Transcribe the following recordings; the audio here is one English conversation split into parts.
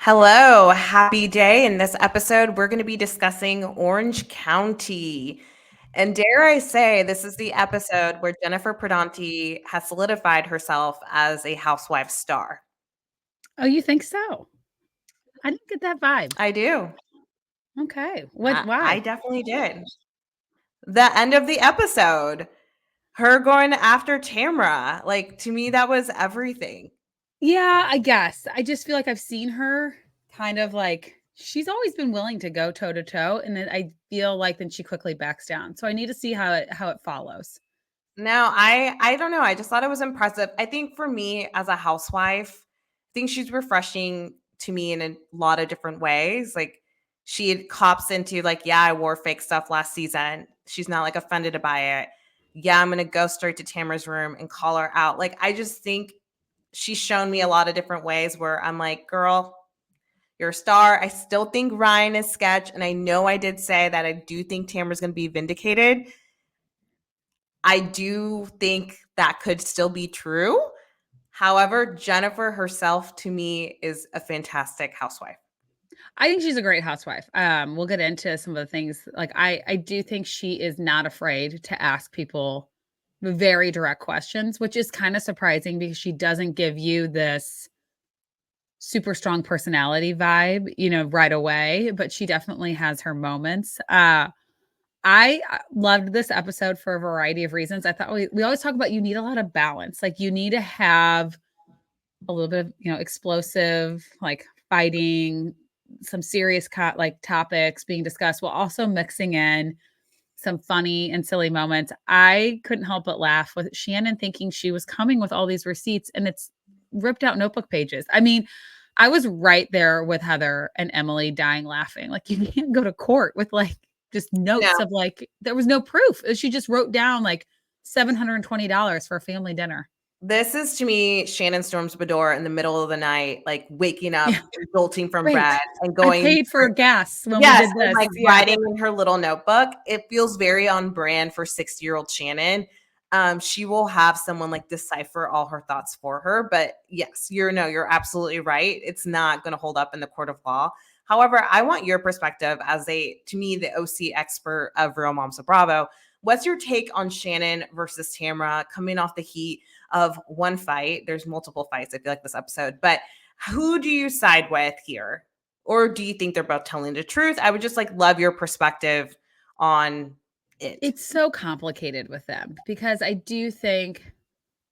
Hello, happy day. In this episode, we're going to be discussing Orange County. And dare I say, this is the episode where Jennifer Pradante has solidified herself as a housewife star. Oh, you think so? I didn't get that vibe. I do. Okay. I Why? definitely did. The end of the episode, her going after Tamra, like to me, that was everything. Yeah, I guess. I just feel like I've seen her kind of like she's always been willing to go toe to toe, and then I feel like then she quickly backs down. So I need to see how it follows. No, I don't know. I just thought it was impressive. I think for me as a housewife, I think she's refreshing to me in a lot of different ways. Like she cops into like, yeah, I wore fake stuff last season. She's not like offended by it. Yeah, I'm gonna go straight to Tamara's room and call her out. Like I just think she's shown me a lot of different ways where I'm like, girl, you're a star. I still think Ryan is sketch, and I know I did say that I do think Tamara's gonna be vindicated. I do think that could still be true. However, Jennifer herself to me is a fantastic housewife. I think she's a great housewife. We'll get into some of the things. Like I do think she is not afraid to ask people very direct questions, which is kind of surprising because she doesn't give you this super strong personality vibe, right away, but she definitely has her moments. I loved this episode for a variety of reasons. I thought we always talk about you need a lot of balance. Like you need to have a little bit of, explosive, like fighting, some serious like topics being discussed while also mixing in some funny and silly moments. I couldn't help but laugh with Shannon thinking she was coming with all these receipts and it's ripped out notebook pages. I mean, I was right there with Heather and Emily dying laughing. Like you can't go to court with like just No, notes of like there was no proof. She just wrote down like $720 for a family dinner. this is to me Shannon Storms Bedore in the middle of the night, like waking up, Yeah. jolting from bed, Wait, and I going paid for gas when we yes, did and this. like Yeah. writing in her little notebook. It feels very on brand for 60-year-old Shannon. She will have someone like decipher all her thoughts for her. But yes, you're absolutely right. It's not going to hold up in the court of law. However, I want your perspective as to me, the OC expert of Real Moms of Bravo. What's your take on Shannon versus Tamra coming off the heat of one fight? There's multiple fights, I feel like this episode, but who do you side with here? Or do you think they're both telling the truth? I would just like love your perspective on it. It's so complicated with them because I do think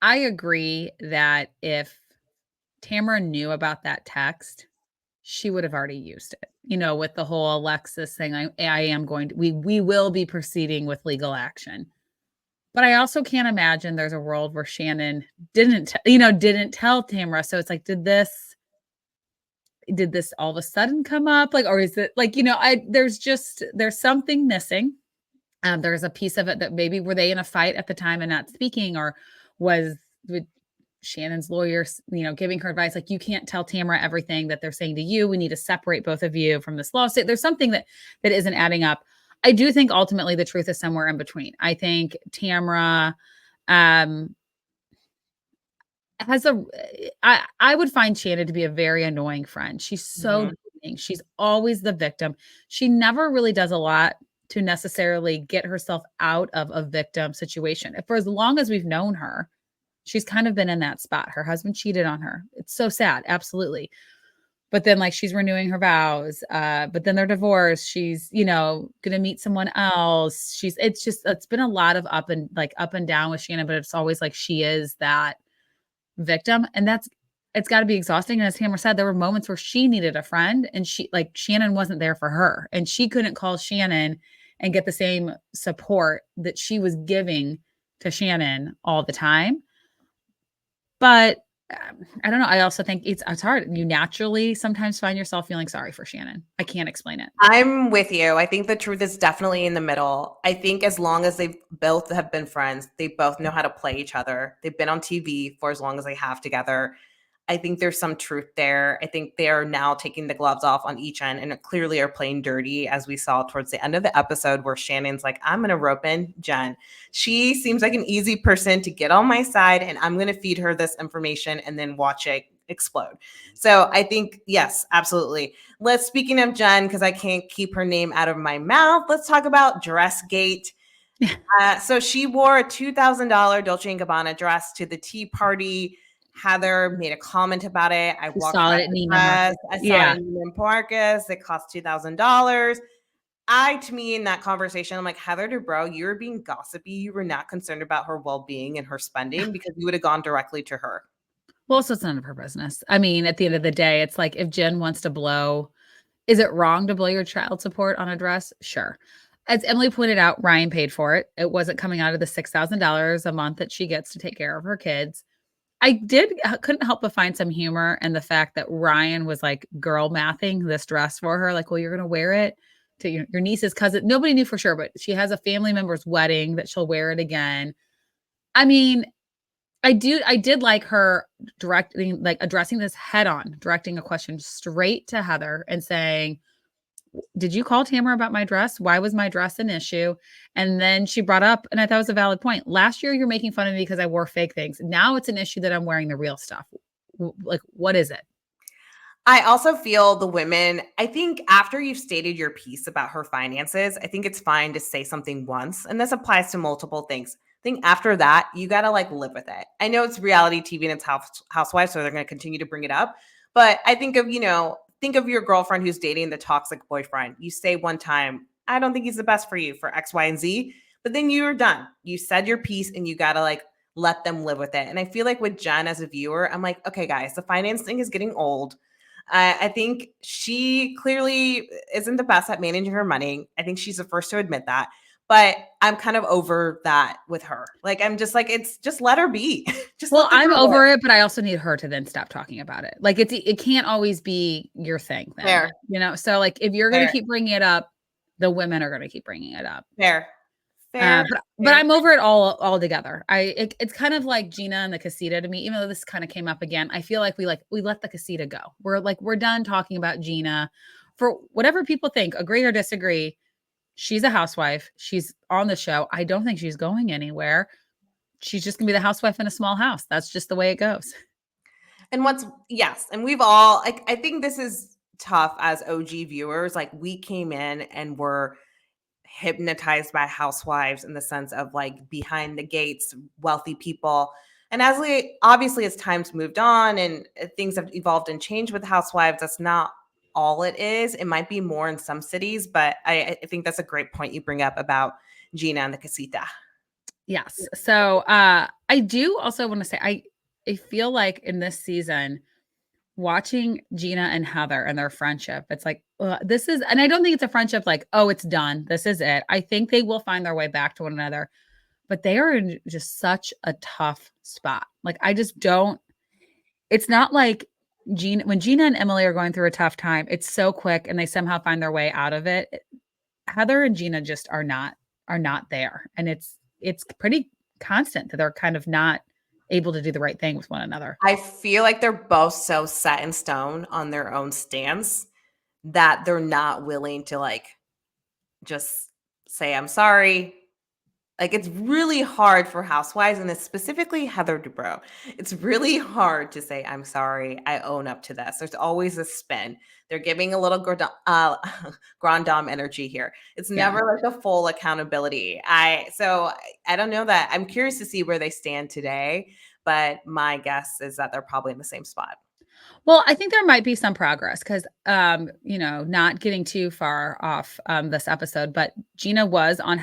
I agree that if Tamara knew about that text, she would have already used it. With the whole Alexis thing, I am going to we will be proceeding with legal action. But I also can't imagine there's a world where Shannon didn't tell Tamara. So it's like, did this all of a sudden come up? Like, or is it like, there's something missing. There's a piece of it that maybe were they in a fight at the time and not speaking, or was with Shannon's lawyers, giving her advice like you can't tell Tamara everything that they're saying to you. We need to separate both of you from this lawsuit. There's something that isn't adding up. I do think ultimately the truth is somewhere in between. I think Tamara um has a I would find Shannon to be a very annoying friend. She's so Mhm. doing. She's always the victim. She never really does a lot to necessarily get herself out of a victim situation. For as long as we've known her, she's kind of been in that spot. Her husband cheated on her. It's so sad, absolutely. But then like she's renewing her vows. But then they're divorced. She's, gonna meet someone else. It's been a lot of up and down with Shannon, but it's always like she is that victim. And it's got to be exhausting. And as Tamara said, there were moments where she needed a friend and Shannon wasn't there for her. And she couldn't call Shannon and get the same support that she was giving to Shannon all the time. But I don't know. I also think it's hard. You naturally sometimes find yourself feeling sorry for Shannon. I can't explain it. I'm with you. I think the truth is definitely in the middle. I think as long as they both have been friends, they both know how to play each other. They've been on TV for as long as they have together. I think there's some truth there. I think they are now taking the gloves off on each end and clearly are playing dirty, as we saw towards the end of the episode where Shannon's like, I'm going to rope in Jen. She seems like an easy person to get on my side, and I'm going to feed her this information and then watch it explode. So I think, yes, absolutely. Speaking of Jen, because I can't keep her name out of my mouth, let's talk about Dressgate. So she wore a $2,000 Dolce & Gabbana dress to the tea party. Heather made a comment about it. I You walked saw by it at the Neiman press. Marcus. I saw Yeah. it in Neiman Marcus. It cost $2,000. To me, in that conversation, I'm like, Heather Dubrow, you were being gossipy. You were not concerned about her well-being and her spending because you would have gone directly to her. Well, so it's none of her business. I mean, at the end of the day, it's like if Jen wants to blow, is it wrong to blow your child support on a dress? Sure. As Emily pointed out, Ryan paid for it. It wasn't coming out of the $6,000 a month that she gets to take care of her kids. Couldn't help but find some humor in the fact that Ryan was like girl mathing this dress for her. Like, well, you're going to wear it to your niece's cousin. Nobody knew for sure, but she has a family member's wedding that she'll wear it again. I mean, I did like her addressing this head on, directing a question straight to Heather and saying, did you call Tamra about my dress? Why was my dress an issue? And then she brought up, and I thought it was a valid point. Last year, you're making fun of me because I wore fake things. Now it's an issue that I'm wearing the real stuff. Like, what is it? I also feel the women, I think after you've stated your piece about her finances, I think it's fine to say something once. And this applies to multiple things. I think after that, you got to like live with it. I know it's reality TV and it's housewives, so they're going to continue to bring it up. But I think of, think of your girlfriend who's dating the toxic boyfriend. You say one time, I don't think he's the best for you for X, Y, and Z. But then you're done. You said your piece and you got to like let them live with it. And I feel like with Jen as a viewer, I'm like, okay, guys, the finance thing is getting old. I think she clearly isn't the best at managing her money. I think she's the first to admit that. But I'm kind of over that with her. Like, I'm just like, it's just let her be. I'm over it, but I also need her to then stop talking about it. Like, it can't always be your thing then. Fair. So like if you're going to keep bringing it up, the women are going to keep bringing it up. Fair. But I'm over it all together. It's kind of like Gina and the casita to me, even though this kind of came up again. I feel like we let the casita go. We're done talking about Gina for whatever people think, agree or disagree. She's a housewife. She's on the show. I don't think she's going anywhere. She's just gonna be the housewife in a small house. That's just the way it goes. And and we've all I think this is tough as OG viewers. Like we came in and were hypnotized by housewives in the sense of like behind the gates, wealthy people. And obviously as time's moved on and things have evolved and changed with housewives, that's not all it is. It might be more in some cities, but I think that's a great point you bring up about Gina and the casita. Yes. So I do also want to say I feel like in this season, watching Gina and Heather and their friendship, it's like, this is, and I don't think it's a friendship like, oh, it's done. This is it. I think they will find their way back to one another, but they are in just such a tough spot. Like, I just don't, it's not like when Gina and Emily are going through a tough time, it's so quick and they somehow find their way out of it. Heather and Gina just are not there. And it's pretty constant that they're kind of not able to do the right thing with one another. I feel like they're both so set in stone on their own stance that they're not willing to like just say I'm sorry. Like it's really hard for housewives, and it's specifically Heather Dubrow. It's really hard to say I'm sorry. I own up to this. There's always a spin. They're giving a little grand dame energy here. It's never like a full accountability. So I don't know that. I'm curious to see where they stand today, but my guess is that they're probably in the same spot. Well, I think there might be some progress because, not getting too far off this episode, but Gina was on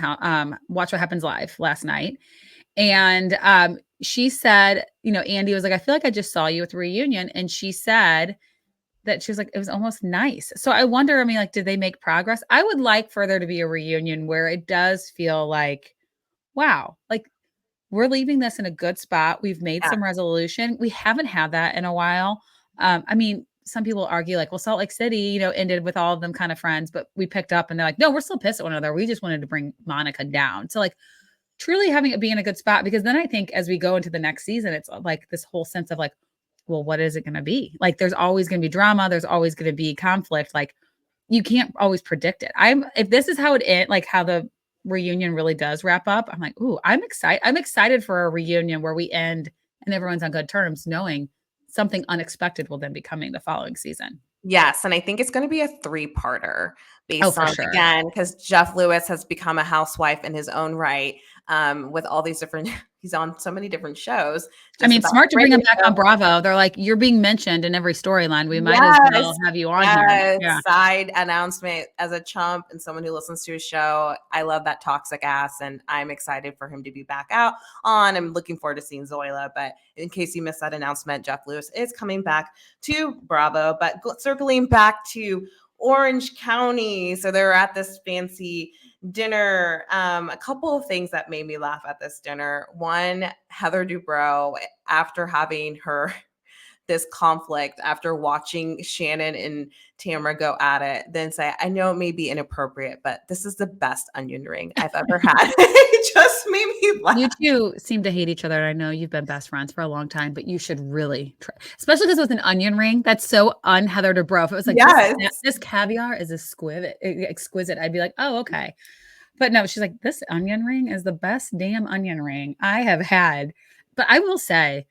Watch What Happens Live last night. And she said, Andy was like, I feel like I just saw you at the reunion. And she said that she was like, it was almost nice. So I wonder, I mean, like, did they make progress? I would like for there to be a reunion where it does feel like, wow, like we're leaving this in a good spot. We've made some resolution. We haven't had that in a while. I mean, some people argue like, well, Salt Lake City, ended with all of them kind of friends, but we picked up and they're like, no, we're still pissed at one another. We just wanted to bring Monica down. So like truly having it be in a good spot, because then I think as we go into the next season, it's like this whole sense of like, well, what is it going to be? Like, there's always going to be drama. There's always going to be conflict. Like, you can't always predict it. If this is how it ends, like how the reunion really does wrap up, I'm like, ooh, I'm excited. I'm excited for a reunion where we end and everyone's on good terms, knowing something unexpected will then be coming the following season. Yes, and I think it's gonna be a three-parter Oh, based for on, sure. again, because Jeff Lewis has become a housewife in his own right, with all these different he's on so many different shows I just mean, about smart the to bring him radio back on show. Bravo. They're like, you're being mentioned in every storyline. We might as well Yes, have you on here. yes, Yeah. side announcement as a chump and someone who listens to his show. I love that toxic ass, and I'm excited for him to be back out on. I'm looking forward to seeing Zoila, but in case you missed that announcement, Jeff Lewis is coming back to Bravo. But circling back to Orange County, so they're at this fancy dinner. A couple of things that made me laugh at this dinner. One, Heather Dubrow, after having her this conflict after watching Shannon and Tamra go at it, then say, I know it may be inappropriate, but this is the best onion ring I've ever had. It just made me You laugh. two seem to hate each other. I know you've been best friends for a long time, but you should really try, especially because it was an onion ring. That's so un-Heather Dubrow. If it was like Yes. this caviar is exquisite, I'd be like, oh, okay. But no, she's like, this onion ring is the best damn onion ring I have had. But I will say,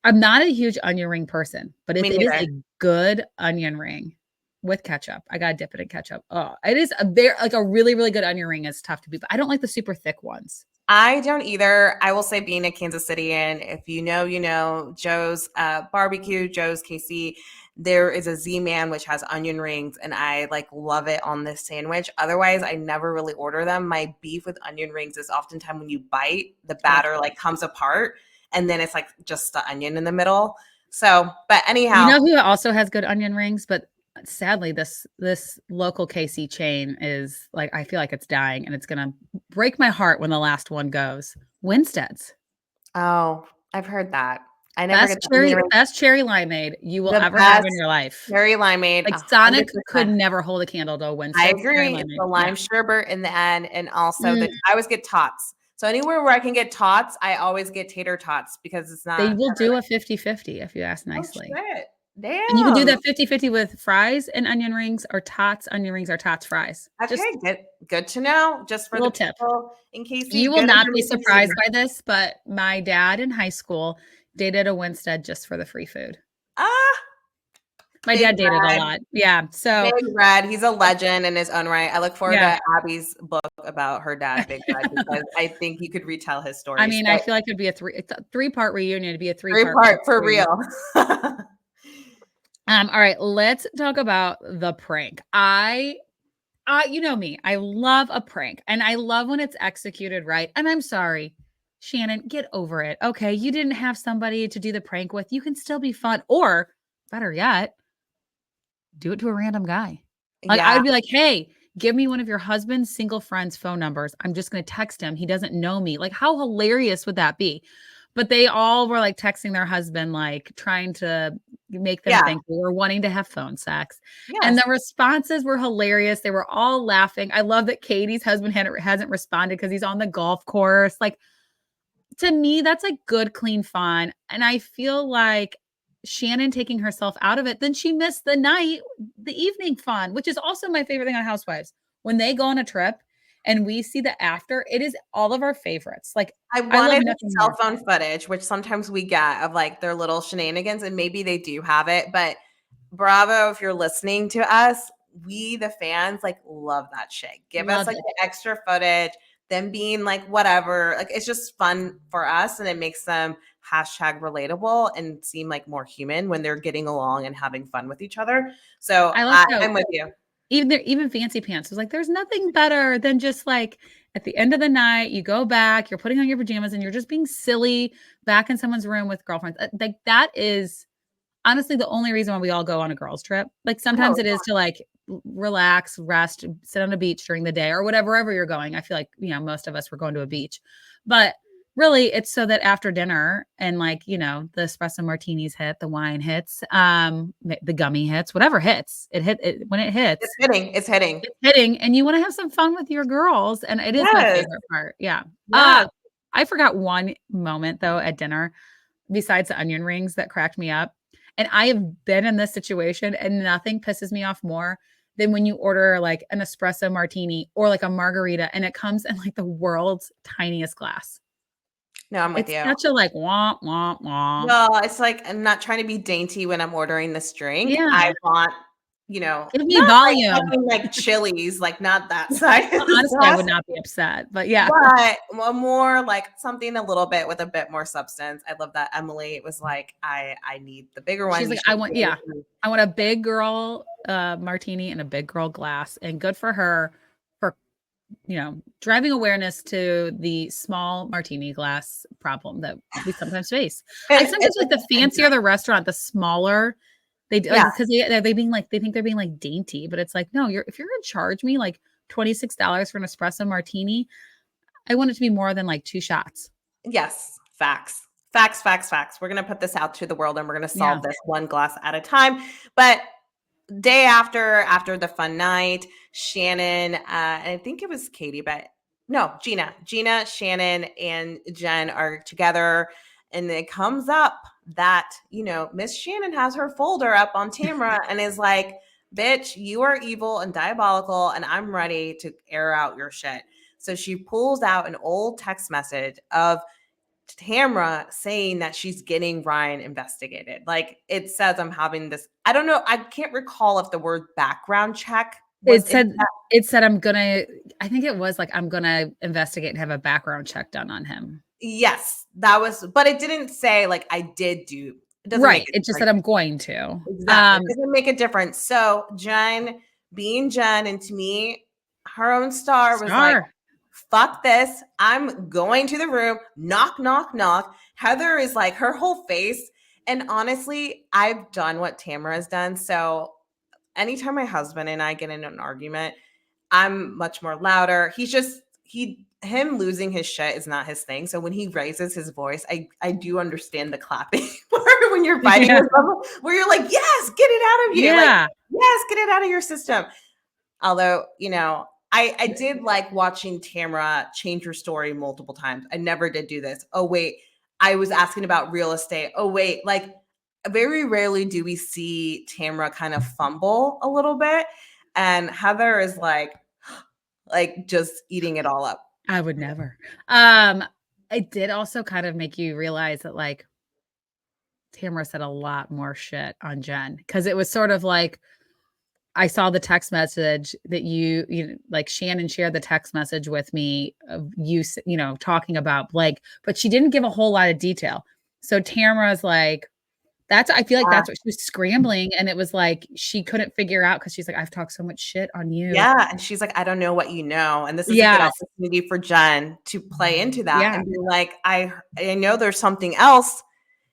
I'm not a huge onion ring person, but if Me it is a neither. good onion ring with ketchup, I gotta dip it in ketchup. Oh, it is a very like a really, really good onion ring is tough to beat, but I don't like the super thick ones. I don't either. I will say, being a Kansas Cityan, if you know, you know, Joe's Barbecue, Joe's KC, there is a Z-Man which has onion rings, and I like love it on this sandwich. Otherwise, I never really order them. My beef with onion rings is oftentimes when you bite, the Ugh. batter like comes apart, and then it's like just the onion in the middle. So, but You anyhow, know who also has good onion rings, but sadly, this local KC chain is like I feel like it's dying, and it's gonna break my heart when the last one goes. Winstead's. oh, I've heard that. I never get the onion ring. Best cherry limeade you will The ever have best in your life. cherry limeade, Like, Sonic could 100%. never hold a candle to a I Winstead's cherry agree. lemonade. The Yeah. lime sherbet in the end, and also Mm, I always get tots. So anywhere where I can get tots, I always get tater tots because it's they not will never do like, a 50-50 if you ask oh nicely. shit. And you can do Damn. that 50-50 with fries and onion rings or tots, onion rings or tots fries. Just Okay, good to know. Just a for the little tip. people in KC, You will good not be information to surprised know. by this, but my dad in high school dated a Winstead just for the free food. Ah, My big dad dated a red. lot. Yeah, so, Big Red. He's a legend in his own right. I look forward yeah. to Abby's book about her dad, Big Red, because I think you could retell his I stories. mean, I But feel like it's a three-part reunion, it'd be a three three-part part for reunion. real. All right, let's talk about the prank. You know me, I love a prank and I love when it's executed right. And I'm sorry, Shannon, get over it. Okay, you didn't have somebody to do the prank with. You can still be fun, or better yet, do it to a random guy. Like, I Yeah. would be like, hey, give me one of your husband's single friends' phone numbers. I'm just going to text him. He doesn't know me. Like, how hilarious would that be? But they all were like texting their husband, like trying to make them Yeah. think they were wanting to have phone sex. And Yes. the responses were hilarious. They were all laughing. I love that Katie's husband hasn't responded because he's on the golf course. Like, to me, that's like good, clean fun. And I feel like Shannon taking herself out of it, then she missed the night, the evening fun, which is also my favorite thing on Housewives. When they go on a trip and we see the after, it is all of our favorites. Like, I I love wanted the nothing cell more. phone footage, which sometimes we get of like their little shenanigans, and maybe they do have it, but Bravo, if you're listening to us, we the fans like love that shit. Give us Love like it. the extra footage, them being like whatever. Like it's just fun for us, and it makes them hashtag relatable and seem like more human when they're getting along and having fun with each other. So I like how I'm with you. even Fancy Pants was like, there's nothing better than just like at the end of the night, you go back, you're putting on your pajamas and you're just being silly back in someone's room with girlfriends. Like, that is honestly the only reason why we all go on a girls trip. Like, Oh, sometimes it is to like relax, rest, sit on a beach during the day or wherever you're going. I feel like, most of us were going to a beach. But really it's so that after dinner and like, the espresso martinis hit, the wine hits, the gummy hits, whatever hits, when it it's hits, hitting. It's hitting. it's hitting and you want to have some fun with your girls. And it is my Yes. favorite part. Yeah. Yes. I forgot one moment though at dinner besides the onion rings that cracked me up. And I have been in this situation, and nothing pisses me off more than when you order like an espresso martini or like a margarita and it comes in like the world's tiniest glass. No, I'm with It's you. such a like wah wah wah. Well, it's like I'm not trying to be dainty when I'm ordering this drink. Yeah. I want, Give me not like volume. fucking like Chili's, like not that size Honestly, I glass, would not be upset, but yeah. but more like something a little bit with a bit more substance. I love that Emily was like, I need the bigger She's one. You like, should give it to me. I want a big girl martini and a big girl glass. And good for her for driving awareness to the small martini glass problem that we sometimes face. I And sometimes like the fancier the restaurant, the smaller they do, like yeah, because they being like they think they're being like dainty, but it's like, no, if you're gonna charge me like $26 for an espresso martini, I want it to be more than like 2 shots. yes, facts. Facts, facts, facts. We're gonna put this out to the world and we're gonna Yeah. solve this one glass at a time. But day after the fun night, Shannon, I think it was Katie, but no, Gina, Shannon, and Jen are together, and it comes up that Miss Shannon has her folder up on Tamra and is like, "Bitch, you are evil and diabolical, and I'm ready to air out your shit." So she pulls out an old text message of Tamra saying that she's getting Ryan investigated. Like it says, I'm having this. I don't know. I can't recall if the word background check was It in said that. I think it was like, I'm gonna investigate and have a background check done on him. Yes, that was, but it didn't say like I did do. It doesn't make Right. it It just like said I'm going to. exactly. It doesn't make a difference. So Jen, being Jen, and to me, her own star was like, Star. fuck this. I'm going to the room. Knock, knock, knock. Heather is like her whole face. And honestly, I've done what Tamara has done. So anytime my husband and I get in an argument, I'm much more louder. Him losing his shit is not his thing. So when he raises his voice, I do understand the clapping when you're fighting Yeah. with someone, where you're like, yes, get it out of you. Like, Yeah. yes, get it out of your system. Although, I did like watching Tamra change her story multiple times. I never did do this. Oh, wait, I was asking about real estate. Oh, wait, like very rarely do we see Tamra kind of fumble a little bit. And Heather is like just eating it all up. I would never. It did also kind of make you realize that like Tamara said a lot more shit on Jen because it was sort of like I saw the text message that like Shannon shared the text message with me of talking about Blake, but she didn't give a whole lot of detail. So Tamara's like, I feel like Yeah. that's what she was scrambling. And it was like, she couldn't figure out because she's like, I've talked so much shit on you. Yeah. And she's like, I don't know what you know. And this is a good Yes. opportunity for Jen to play into that Yeah. and be like, I know there's something else.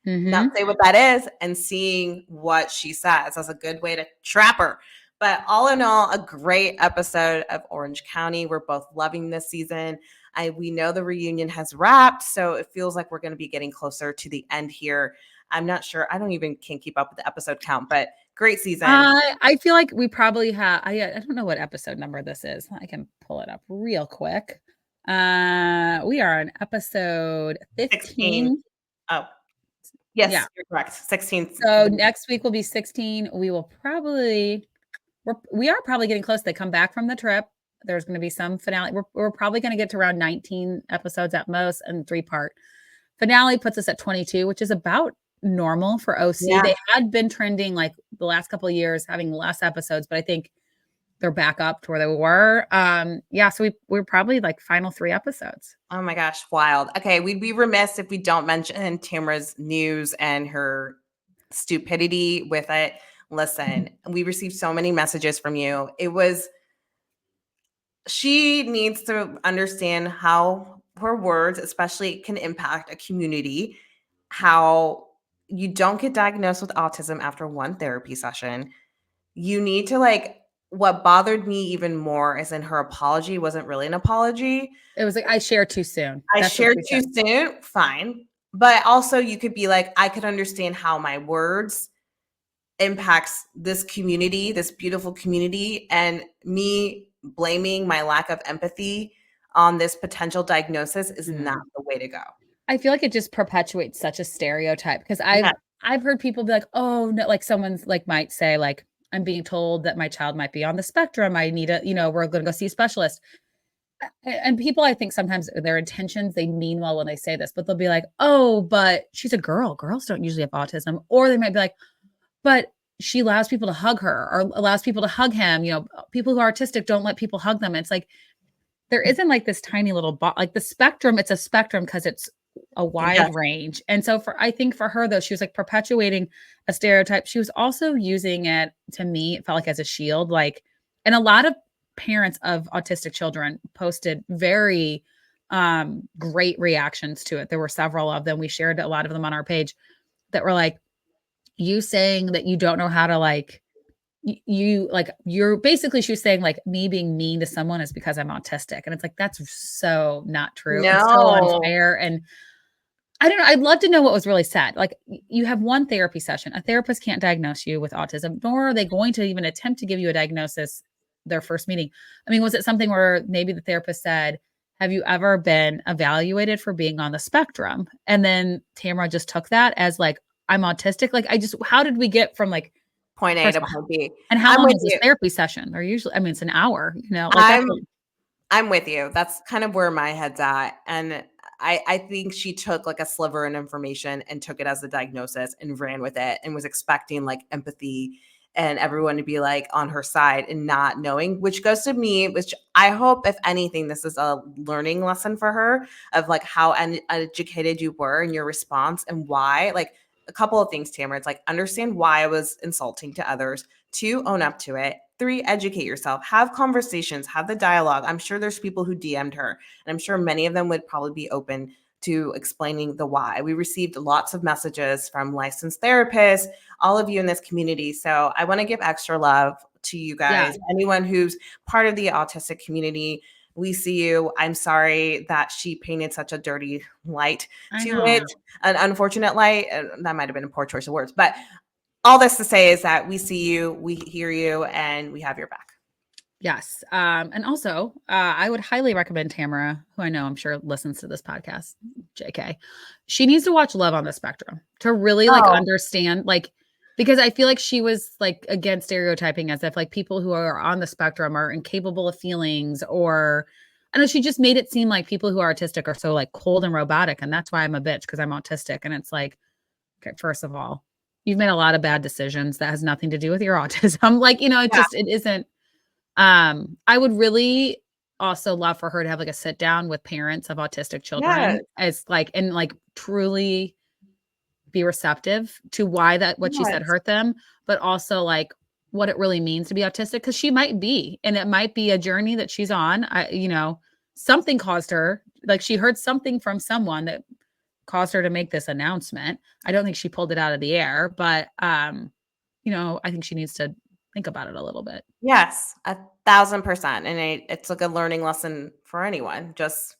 Not Mm-hmm. say what that is, and seeing what she says as a good way to trap her. But all in all, a great episode of Orange County. We're both loving this season. We know the reunion has wrapped, so it feels like we're going to be getting closer to the end here. I'm not sure. I don't even can keep up with the episode count, but great season. I feel like we probably have. I don't know what episode number this is. I can pull it up real quick. We are on episode 15. 16. Oh, yes, Yeah. you're correct. 16. So next week will be 16. We are probably getting close. They come back from the trip. There's going to be some finale. We're probably going to get to around 19 episodes at most, and 3-part finale puts us at 22, which is about normal for OC. Yeah. They had been trending like the last couple of years, having less episodes, but I think they're back up to where they were. So we're probably like final 3 episodes. Oh my gosh, wild. Okay, we'd be remiss if we don't mention Tamara's news and her stupidity with it. Listen, we received so many messages from you. She needs to understand how her words, especially, can impact a community, how you don't get diagnosed with autism after one therapy session. You need to what bothered me even more is in her apology wasn't really an apology. It was like, I shared too soon. I shared too soon, fine. But also you could be like, I could understand how my words impacts this community, this beautiful community, and me blaming my lack of empathy on this potential diagnosis is not the way to go. I feel like it just perpetuates such a stereotype because I've heard people be like, "Oh, no," like someone's like might say like, "I'm being told that my child might be on the spectrum. I need a, we're going to go see a specialist." And people, I think sometimes their intentions, they mean well when they say this, but they'll be like, "Oh, but she's a girl. Girls don't usually have autism." Or they might be like, "But she allows people to hug her or allows people to hug him. People who are autistic don't let people hug them." It's like there isn't like this tiny little like the spectrum, it's a spectrum because it's a wide Yes. range. And so I think for her though, she was like perpetuating a stereotype. She was also using it, to me, it felt like as a shield. Like, and a lot of parents of autistic children posted very great reactions to it. There were several of them. We shared a lot of them on our page that were like, you saying that you don't know how to like you like you're basically, she was saying like me being mean to someone is because I'm autistic, and it's like that's so not true and so No. unfair. And I don't know, I'd love to know what was really said. Like, you have one therapy session. A therapist can't diagnose you with autism, nor are they going to even attempt to give you a diagnosis their first meeting. I mean, was it something where maybe the therapist said, have you ever been evaluated for being on the spectrum? And then Tamara just took that as like, I'm autistic. Like, how did we get from like, Point A first to of all, point B. and how I'm long with is this you. therapy session? They're usually, I mean, it's an hour, like that's I'm a I'm with you. That's kind of where my head's at. And I think she took like a sliver of information and took it as a diagnosis and ran with it and was expecting like empathy and everyone to be like on her side and not knowing, which goes to me, which I hope, if anything, this is a learning lesson for her of like how uneducated you were in your response and why. Like a couple of things, Tamara. It's like understand why I was insulting to others. Two, own up to it. Three, educate yourself. Have conversations. Have the dialogue. I'm sure there's people who DM'd her, and I'm sure many of them would probably be open to explaining the why. We received lots of messages from licensed therapists, all of you in this community. So I want to give extra love to you yeah, guys. Anyone who's part of the autistic community, we see you. I'm sorry that she painted such a dirty light I to it, know. an unfortunate light. That might have been a poor choice of words, but all this to say is that we see you, we hear you, and we have your back. Yes. And also, I would highly recommend Tamara, who I know I'm sure listens to this podcast, JK. She needs to watch Love on the Spectrum to really like Oh, understand, like, because I feel like she was like again stereotyping as if like people who are on the spectrum are incapable of feelings, or I know she just made it seem like people who are autistic are so like cold and robotic, and that's why I'm a bitch because I'm autistic. And it's like, okay, first of all, you've made a lot of bad decisions that has nothing to do with your autism. Like, yeah. it isn't. I would really also love for her to have like a sit down with parents of autistic Yes. children as like, and like truly be receptive to why that what she said Yes. hurt them, but also like what it really means to be autistic, because she might be, and it might be a journey that she's on. Something caused her, like she heard something from someone that caused her to make this announcement. I don't think she pulled it out of the air, but I think she needs to think about it a little bit. Yes. 1,000%. And it's like a learning lesson for anyone. Just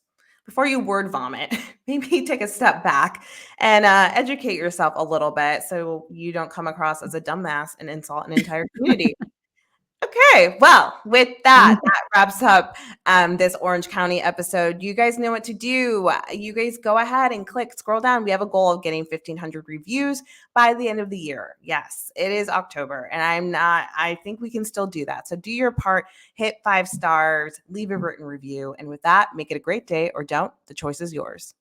before you word vomit, maybe take a step back and educate yourself a little bit so you don't come across as a dumbass and insult an entire community. Okay, well, with that wraps up this Orange County episode. You guys know what to do. You guys go ahead and scroll down. We have a goal of getting 1,500 reviews by the end of the year. Yes, it is October, and I think we can still do that. So do your part, hit 5 stars, leave a written review, and with that, make it a great day or don't. The choice is yours.